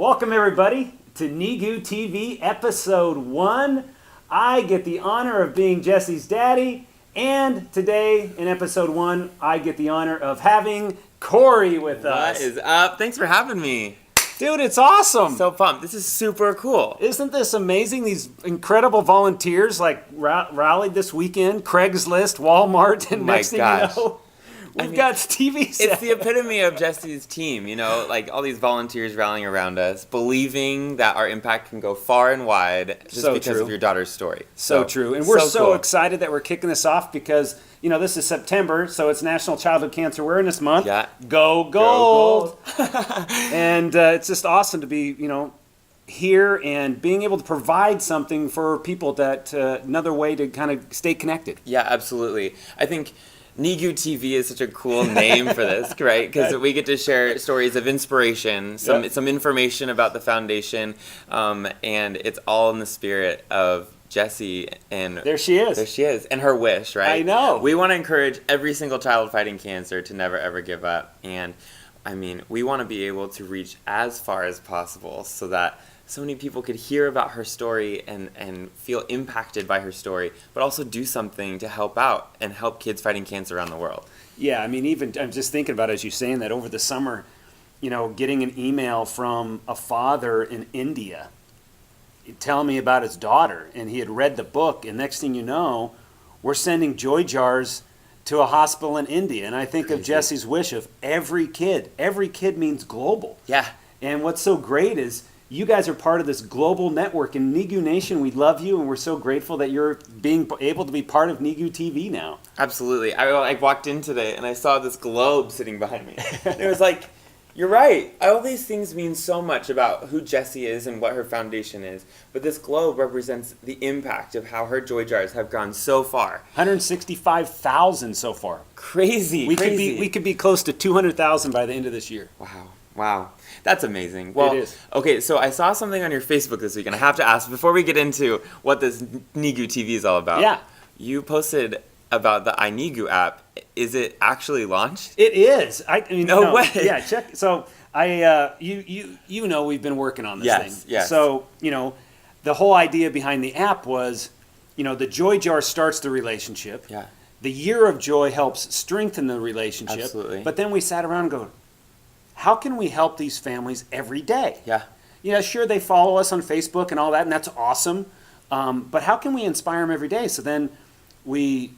Welcome everybody to NEGU TV episode 1. I get the honor of being Jessie's daddy, and today in episode 1 I get the honor of having Cory with us. What is up? Thanks for having me. Dude, it's awesome. So pumped. This is super cool. Isn't this amazing? These incredible volunteers like rallied this weekend, Craigslist, Walmart, and next thing you know, we've got TV sets. It's the epitome of Jessie's team, you know, like all these volunteers rallying around us, believing that our impact can go far and wide just because of your daughter's story. So true. And we're so cool. excited that we're kicking this off because, you know, this is September, so it's National Childhood Cancer Awareness Month. Yeah. Go Gold! And it's just awesome to be, you know, here and being able to provide something for people that another way to kind of stay connected. Yeah, absolutely. I think NEGU TV is such a cool name for this, right? Because we get to share stories of inspiration, some information about the foundation, and it's all in the spirit of Jessie, and there she is. There she is, and her wish, right? I know. We want to encourage every single child fighting cancer to never ever give up, and I mean, we want to be able to reach as far as possible so that so many people could hear about her story and feel impacted by her story, but also do something to help out and help kids fighting cancer around the world. Yeah, I mean, even I'm just thinking about, as you saying that, over the summer, you know, getting an email from a father in India telling me about his daughter, and he had read the book, and next thing you know, we're sending joy jars to a hospital in India. And I think of Jessie's wish of every kid. Every kid means global. Yeah. And what's so great is you guys are part of this global network. In NEGU Nation, we love you, and we're so grateful that you're being able to be part of NEGU TV now. Absolutely. I walked in today, and I saw this globe sitting behind me. It was like, you're right. All these things mean so much about who Jessie is and what her foundation is. But this globe represents the impact of how her joy jars have gone so far. 165,000 so far. Crazy. We could be close to 200,000 by the end of this year. Wow. That's amazing. Well, it is. Okay, so I saw something on your Facebook this week, and I have to ask, before we get into what this NEGU TV is all about. Yeah. You posted about the iNEGU app. Is it actually launched? It is. I mean, no way. Yeah, check. So you know, we've been working on this thing. Yes. So, you know, the whole idea behind the app was, you know, the joy jar starts the relationship. Yeah. The year of joy helps strengthen the relationship. Absolutely. But then we sat around and go, how can we help these families every day? Yeah. Yeah, sure, they follow us on Facebook and all that, and that's awesome. But how can we inspire them every day? So then we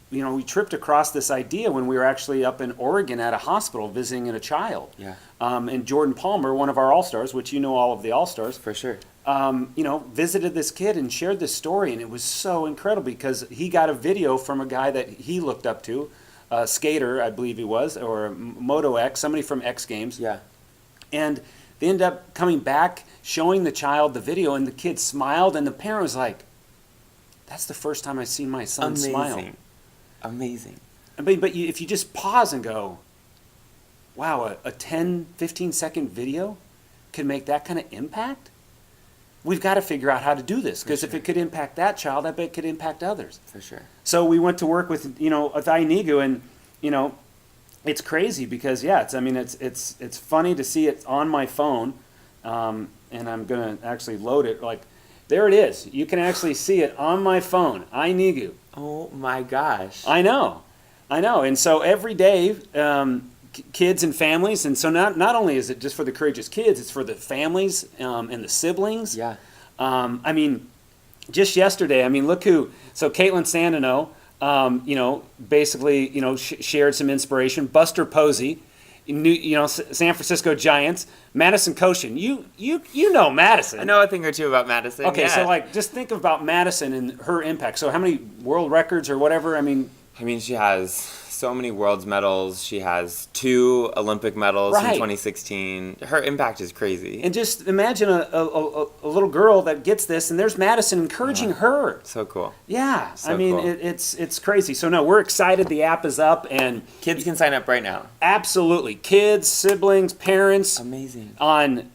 tripped across this idea when we were actually up in Oregon at a hospital visiting a child. Yeah. And Jordan Palmer, one of our All-Stars, which you know all of the All-Stars. For sure. You know, visited this kid and shared this story, and it was so incredible because he got a video from a guy that he looked up to, a skater, I believe he was, or Moto X, somebody from X Games. Yeah. And they ended up coming back, showing the child the video, and the kid smiled, and the parent was like, that's the first time I've seen my son smile. Amazing. But if you just pause and go, wow, a 10, 15-second video can make that kind of impact? We've got to figure out how to do this, because if it could impact that child, I bet it could impact others. For sure. So we went to work with, you know, with iNEGU, and, you know, it's crazy because, yeah, it's funny to see it on my phone, and I'm going to actually load it. Like, there it is. You can actually see it on my phone, iNEGU. Oh, my gosh. I know. And so every day, kids and families, and so not only is it just for the courageous kids, it's for the families and the siblings. Yeah. I mean, just yesterday, I mean, look who, so Caitlin Sandino, you know, basically, you know, shared some inspiration. Buster Posey, you know, San Francisco Giants. Madison Koshin. You know Madison. I know a thing or two about Madison. Okay, yeah. so like, just think about Madison and her impact. So how many world records or whatever? I mean, she has so many world's medals. She has 2 Olympic medals in 2016. Her impact is crazy. And just imagine a little girl that gets this, and there's Madison encouraging her. So cool. Yeah, So I mean, cool. it's crazy. So no, we're excited. The app is up, and Kids can sign up right now. absolutely, kids, siblings, parents, Amazing. on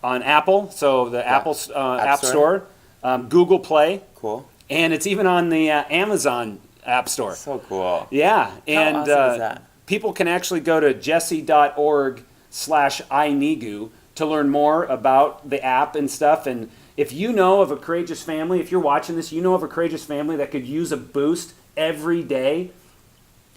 Apple. So the Apple App Store, Google Play, Cool. and it's even on the Amazon App Store. So cool. Yeah, and awesome is that? people can actually go to jessie.org/iNEGU to learn more about the app and stuff. And if you know of a courageous family, if you're watching this, you know of a courageous family that could use a boost every day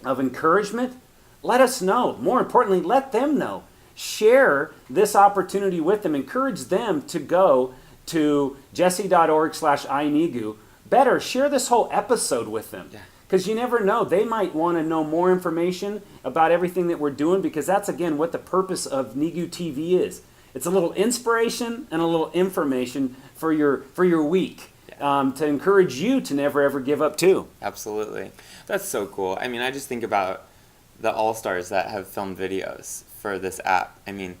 of encouragement, let us know. More importantly, let them know. Share this opportunity with them. Encourage them to go to jessie.org/iNEGU. Better, share this whole episode with them. Because you never know. They might want to know more information about everything that we're doing, because that's, again, what the purpose of NEGU TV is. It's a little inspiration and a little information for your week, to encourage you to never, ever give up, too. Absolutely. That's so cool. I mean, I just think about the All-Stars that have filmed videos for this app. I mean,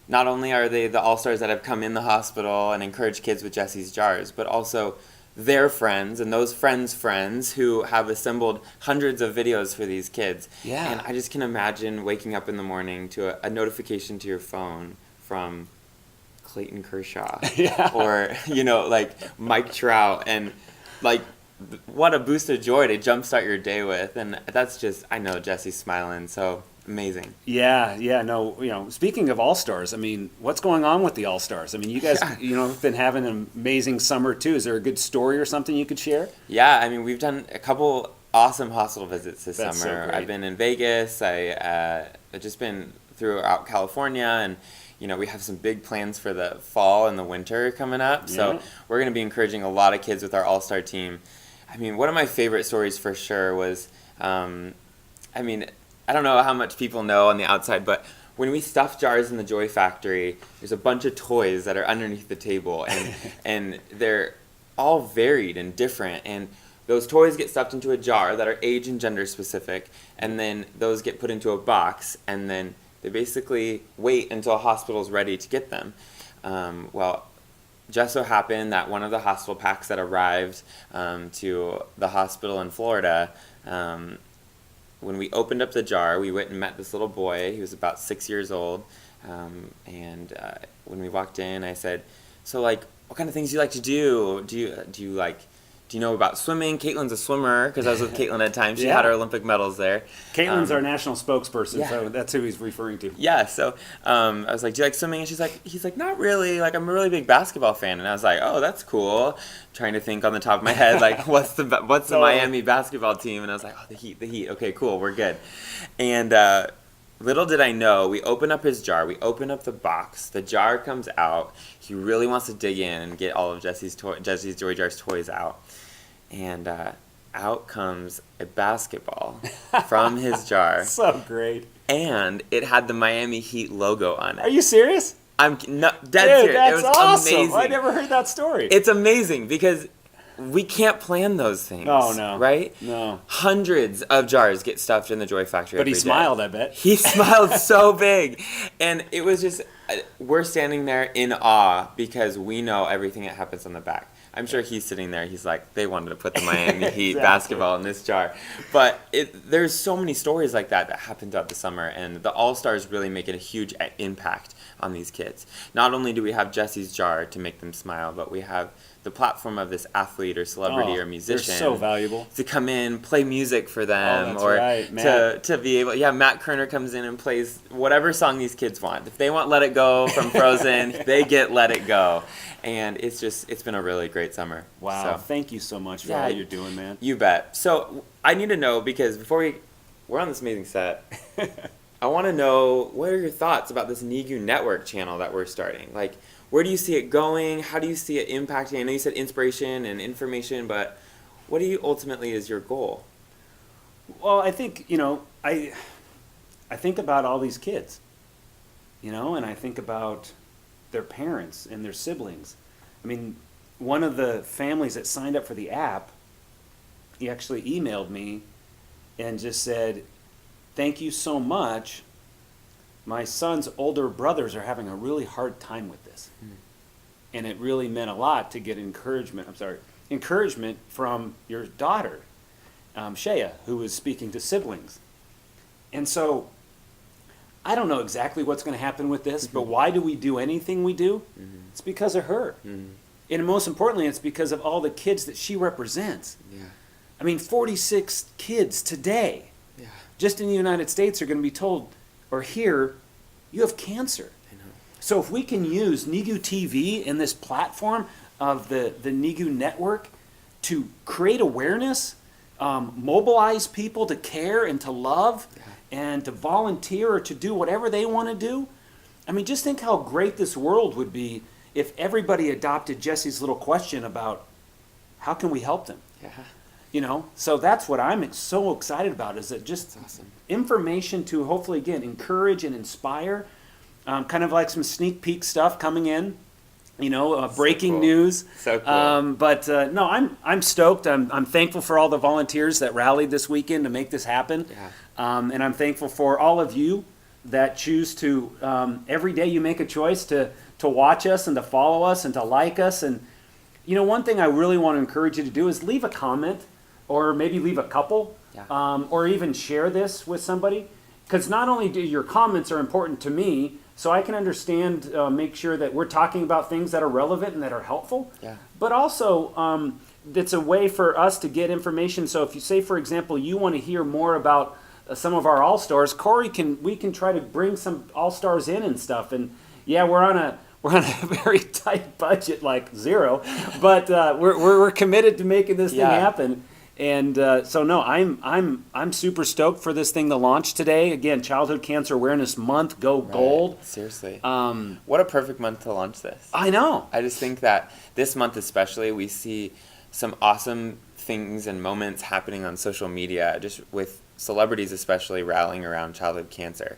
not only are they the All-Stars that have come in the hospital and encouraged kids with Jessie's jars, but also their friends and those friends' friends who have assembled hundreds of videos for these kids. Yeah. And I just can imagine waking up in the morning to a notification to your phone from Clayton Kershaw. Yeah. Or, you know, like Mike Trout, and like, what a boost of joy to jumpstart your day with. And that's just, I know Jessie's smiling, so amazing. Yeah, no, you know, speaking of All-Stars, I mean, what's going on with the All-Stars? I mean, you guys, you know, have been having an amazing summer too. Is there a good story or something you could share? Yeah, I mean, we've done a couple awesome hospital visits this That's summer. so great. I've been in Vegas. I've just been throughout California, and you know, we have some big plans for the fall and the winter coming up. So Yeah. we're going to be encouraging a lot of kids with our All-Star team. I mean, one of my favorite stories for sure was, I mean, I don't know how much people know on the outside, but when we stuff jars in the JoyFactory, there's a bunch of toys that are underneath the table, and and they're all varied and different. And those toys get stuffed into a jar that are age and gender specific, and then those get put into a box, and then they basically wait until a hospital's ready to get them. Well, just so happened that one of the hospital packs that arrived to the hospital in Florida, when we opened up the jar, we went and met this little boy. He was about 6 years old. And when we walked in, I said, so, like, what kind of things do you like to do? Do you know about swimming? Caitlin's a swimmer, because I was with Caitlin at the time. She Yeah. had her Olympic medals there. Caitlin's our national spokesperson, yeah. so that's who he's referring to. Yeah, so I was like, do you like swimming? And he's like, not really. Like, I'm a really big basketball fan. And I was like, oh, that's cool. Trying to think on the top of my head, like, what's the Miami basketball team? And I was like, oh, the Heat. Okay, cool, we're good. And little did I know, we open up his jar, we open up the box, the jar comes out. He really wants to dig in and get all of Jessie's Joy Jar's toys out. And out comes a basketball from his jar. So great. And it had the Miami Heat logo on it. Are you serious? I'm no, dead Dude, serious. that's It was awesome. amazing. I never heard that story. It's amazing because we can't plan those things. Oh, no. Right? No. Hundreds of jars get stuffed in the JoyFactory. But he every day. smiled, I bet. He smiled so big. And it was just, we're standing there in awe because we know everything that happens on the back. I'm sure he's sitting there, he's like, they wanted to put the Miami Heat Exactly. basketball in this jar. But there's so many stories like that happen throughout the summer, and the All-Stars really make a huge impact on these kids. Not only do we have Jessie's jar to make them smile, but we have the platform of this athlete or celebrity or musician. They're so valuable. To come in, play music for them, that's or right, Matt. to be able, Matt Kerner comes in and plays whatever song these kids want. If they want Let It Go from Frozen, they get Let It Go. And it's been a really great summer. Wow. So, Thank you so much for Yeah, all you're doing, man. you bet. So I need to know, because before we're on this amazing set, I want to know, what are your thoughts about this NEGU network channel that we're starting? Like, where do you see it going? How do you see it impacting? I know you said inspiration and information, but what do you ultimately is your goal? Well, I think, I think about all these kids, and I think about their parents and their siblings. I mean, one of the families that signed up for the app, he actually emailed me and just said, thank you so much. My son's older brothers are having a really hard time with this. And it really meant a lot to get encouragement from your daughter, Shea, who was speaking to siblings. And so I don't know exactly what's going to happen with this, but why do we do anything we do? It's because of her. And most importantly, it's because of all the kids that she represents. Yeah. I mean, 46 kids today, just in the United States, are going to be told or hear, you have cancer. I know. So if we can use NEGU TV in this platform of the NEGU network to create awareness, mobilize people to care and to love and to volunteer or to do whatever they want to do. I mean, just think how great this world would be if everybody adopted Jessie's little question about how can we help them? Yeah. You know, so that's what I'm so excited about, is that just Awesome. information to hopefully, again, encourage and inspire, kind of like some sneak peek stuff coming in, you know, breaking cool. news. So cool. But no, I'm stoked. I'm thankful for all the volunteers that rallied this weekend to make this happen. Yeah. And I'm thankful for all of you that choose to, every day you make a choice to watch us and to follow us and to like us. And, you know, one thing I really want to encourage you to do is leave a comment, or maybe leave a couple, or even share this with somebody. Because not only do your comments are important to me, so I can understand, make sure that we're talking about things that are relevant and that are helpful. Yeah. But also, it's a way for us to get information. So if you say, for example, you want to hear more about some of our All-Stars, we can try to bring some All-Stars in and stuff. And yeah, we're on a very tight budget, like zero, but we're committed to making this thing happen. And so no, I'm super stoked for this thing to launch today. Again, Childhood Cancer Awareness Month, go gold. Seriously. What a perfect month to launch this. I know. I just think that this month especially, we see some awesome things and moments happening on social media, just with celebrities especially rallying around childhood cancer.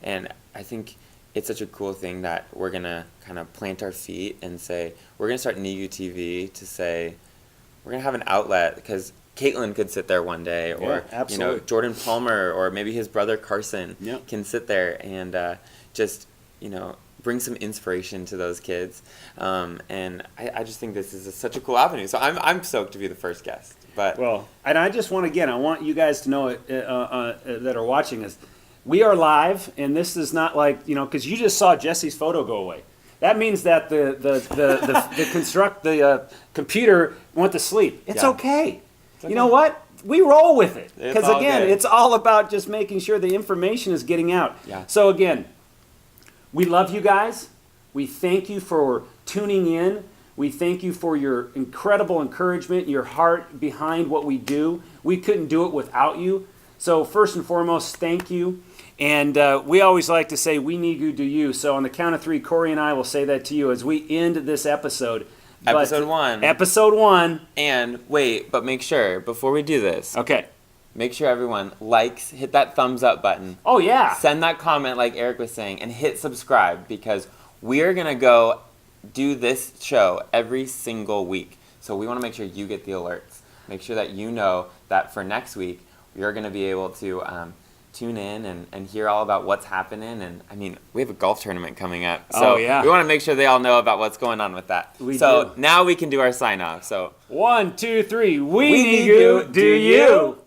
And I think it's such a cool thing that we're going to kind of plant our feet and say, we're going to start NEGU TV to say, we're going to have an outlet, because Caitlin could sit there one day, or you know, Jordan Palmer, or maybe his brother Carson can sit there and just, you know, bring some inspiration to those kids. And I just think this is such a cool avenue. So I'm stoked to be the first guest. But well, and I just want, again, I want you guys to know that are watching us, we are live, and this is not like, you know, because you just saw Jesse's photo go away. That means that the computer went to sleep. It's okay. You know what? We roll with it. Because again, it's all about just making sure the information is getting out. Yeah. So again, we love you guys. We thank you for tuning in. We thank you for your incredible encouragement, your heart behind what we do. We couldn't do it without you. So first and foremost, thank you. And we always like to say, we NEGU do you. So on the count of three, Cory and I will say that to you as we end this episode. Episode 1. Episode 1. And wait, but make sure, before we do this, okay, make sure everyone likes, hit that thumbs up button. Oh, yeah. Send that comment like Eric was saying, and hit subscribe, because we are going to go do this show every single week. So we want to make sure you get the alerts. Make sure that you know that for next week, you're going to be able to tune in and hear all about what's happening. And I mean, we have a golf tournament coming up. So we want to make sure they all know about what's going on with that. We do. Now we can do our sign off. So 1, 2, 3. We NEGU do you.